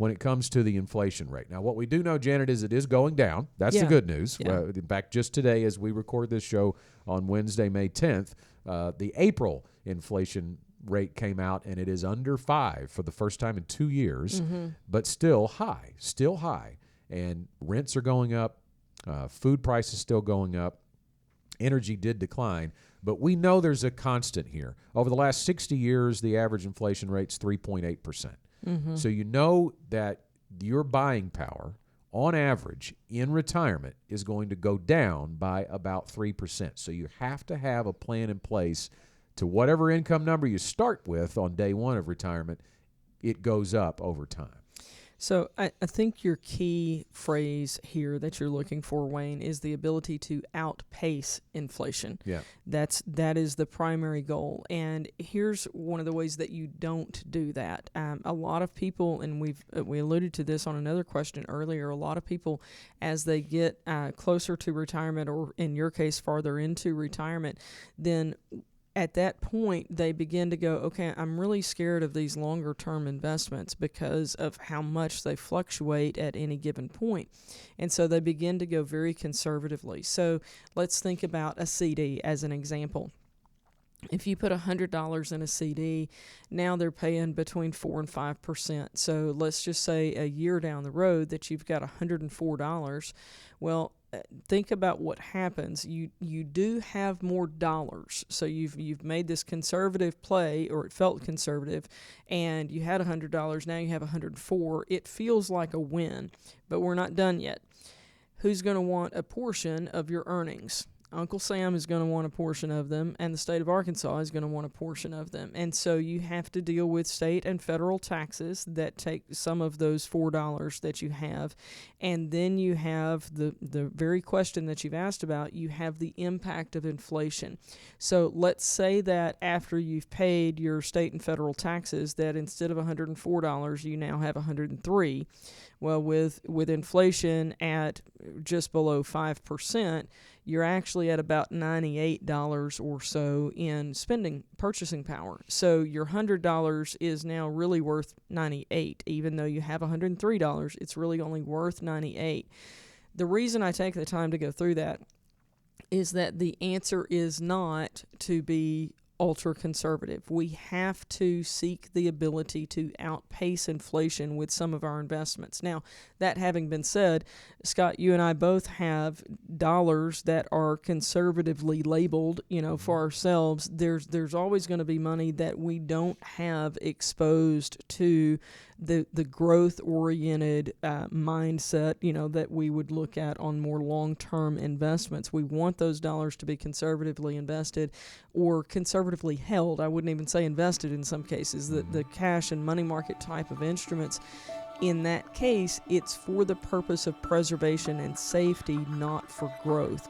when it comes to the inflation rate. Now, what we do know, Janet, is it is going down. That's the good news. Yeah. In fact, just today, as we record this show on Wednesday, May 10th, the April inflation rate came out, and it is under 5 for the first time in 2 years, but still high. And rents are going up. Food prices still going up. Energy did decline, but we know there's a constant here. Over the last 60 years, the average inflation rate's 3.8%. So you know that your buying power, on average, in retirement, is going to go down by about 3%. So you have to have a plan in place to whatever income number you start with on day one of retirement, it goes up over time. So I think your key phrase here that you're looking for, Wayne, is the ability to outpace inflation. Yeah. That is the primary goal. And here's one of the ways that you don't do that. A lot of people, and we alluded to this on another question earlier, a lot of people, as they get closer to retirement, or in your case, farther into retirement, then at that point, they begin to go, okay, I'm really scared of these longer-term investments because of how much they fluctuate at any given point. And so they begin to go very conservatively. So let's think about a CD as an example. If you put $100 in a CD, now they're paying between 4 and 5%. So let's just say a year down the road that you've got $104. Well, think about what happens. You do have more dollars. So you've made this conservative play, or it felt conservative, and you had $100. Now you have $104. It feels like a win, but we're not done yet. Who's going to want a portion of your earnings? Uncle Sam is going to want a portion of them, and the state of Arkansas is going to want a portion of them. And so you have to deal with state and federal taxes that take some of those $4 that you have. And then you have the very question that you've asked about, you have the impact of inflation. So let's say that after you've paid your state and federal taxes, that instead of $104, you now have $103. Well, with inflation at just below 5%, you're actually at about $98 or so in purchasing power. So your $100 is now really worth $98. Even though you have $103, it's really only worth $98. The reason I take the time to go through that is that the answer is not to be ultra conservative. We have to seek the ability to outpace inflation with some of our investments. Now, that having been said, Scott, you and I both have dollars that are conservatively labeled, for ourselves. There's always going to be money that we don't have exposed to the growth-oriented mindset, that we would look at on more long-term investments. We want those dollars to be conservatively invested or conservatively held. I wouldn't even say invested in some cases. The cash and money market type of instruments, in that case, it's for the purpose of preservation and safety, not for growth.